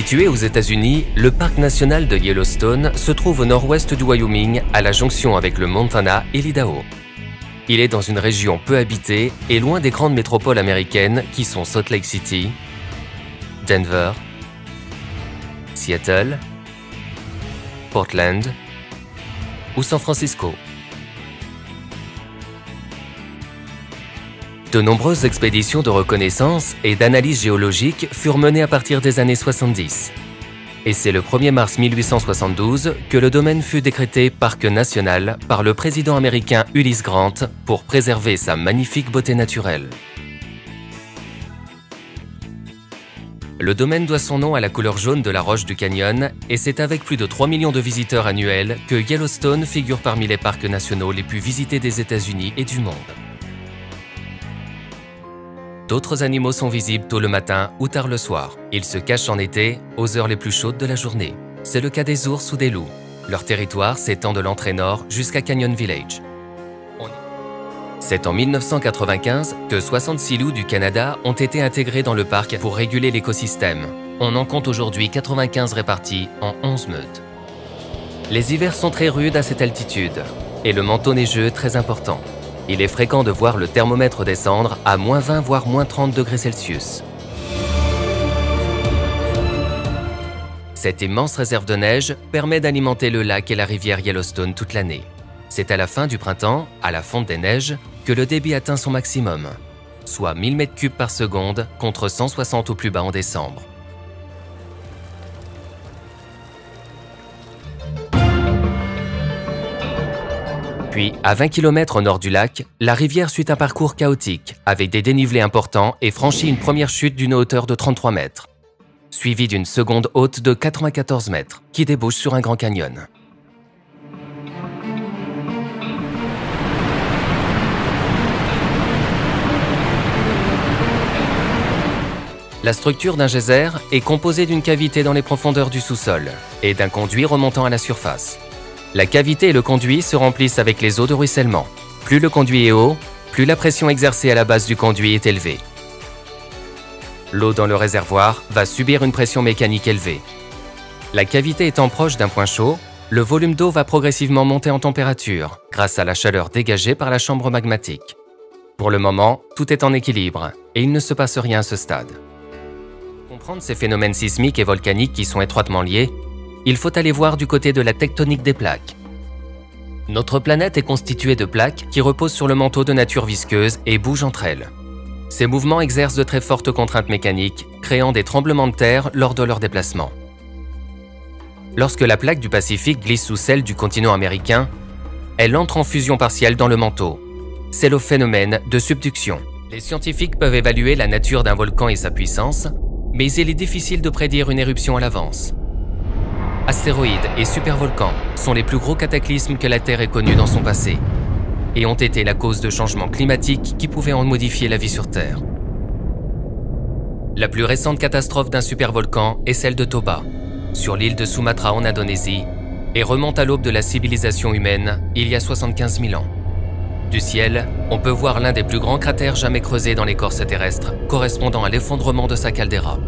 Situé aux États-Unis, le parc national de Yellowstone se trouve au nord-ouest du Wyoming, à la jonction avec le Montana et l'Idaho. Il est dans une région peu habitée et loin des grandes métropoles américaines qui sont Salt Lake City, Denver, Seattle, Portland ou San Francisco. De nombreuses expéditions de reconnaissance et d'analyse géologique furent menées à partir des années 70. Et c'est le 1er mars 1872 que le domaine fut décrété parc national par le président américain Ulysse Grant pour préserver sa magnifique beauté naturelle. Le domaine doit son nom à la couleur jaune de la roche du canyon et c'est avec plus de 3 millions de visiteurs annuels que Yellowstone figure parmi les parcs nationaux les plus visités des États-Unis et du monde. D'autres animaux sont visibles tôt le matin ou tard le soir. Ils se cachent en été, aux heures les plus chaudes de la journée. C'est le cas des ours ou des loups. Leur territoire s'étend de l'entrée nord jusqu'à Canyon Village. C'est en 1995 que 66 loups du Canada ont été intégrés dans le parc pour réguler l'écosystème. On en compte aujourd'hui 95 répartis en 11 meutes. Les hivers sont très rudes à cette altitude et le manteau neigeux très important. Il est fréquent de voir le thermomètre descendre à -20 voire -30 degrés Celsius. Cette immense réserve de neige permet d'alimenter le lac et la rivière Yellowstone toute l'année. C'est à la fin du printemps, à la fonte des neiges, que le débit atteint son maximum, soit 1000 m3 par seconde contre 160 au plus bas en décembre. Puis, à 20 km au nord du lac, la rivière suit un parcours chaotique, avec des dénivelés importants et franchit une première chute d'une hauteur de 33 mètres, suivie d'une seconde haute de 94 mètres, qui débouche sur un grand canyon. La structure d'un geyser est composée d'une cavité dans les profondeurs du sous-sol et d'un conduit remontant à la surface. La cavité et le conduit se remplissent avec les eaux de ruissellement. Plus le conduit est haut, plus la pression exercée à la base du conduit est élevée. L'eau dans le réservoir va subir une pression mécanique élevée. La cavité étant proche d'un point chaud, le volume d'eau va progressivement monter en température grâce à la chaleur dégagée par la chambre magmatique. Pour le moment, tout est en équilibre et il ne se passe rien à ce stade. Pour comprendre ces phénomènes sismiques et volcaniques qui sont étroitement liés, il faut aller voir du côté de la tectonique des plaques. Notre planète est constituée de plaques qui reposent sur le manteau de nature visqueuse et bougent entre elles. Ces mouvements exercent de très fortes contraintes mécaniques, créant des tremblements de terre lors de leur déplacement. Lorsque la plaque du Pacifique glisse sous celle du continent américain, elle entre en fusion partielle dans le manteau. C'est le phénomène de subduction. Les scientifiques peuvent évaluer la nature d'un volcan et sa puissance, mais il est difficile de prédire une éruption à l'avance. Astéroïdes et supervolcans sont les plus gros cataclysmes que la Terre ait connus dans son passé et ont été la cause de changements climatiques qui pouvaient en modifier la vie sur Terre. La plus récente catastrophe d'un supervolcan est celle de Toba, sur l'île de Sumatra en Indonésie, et remonte à l'aube de la civilisation humaine il y a 75 000 ans. Du ciel, on peut voir l'un des plus grands cratères jamais creusés dans l'écorce terrestre, correspondant à l'effondrement de sa caldeira.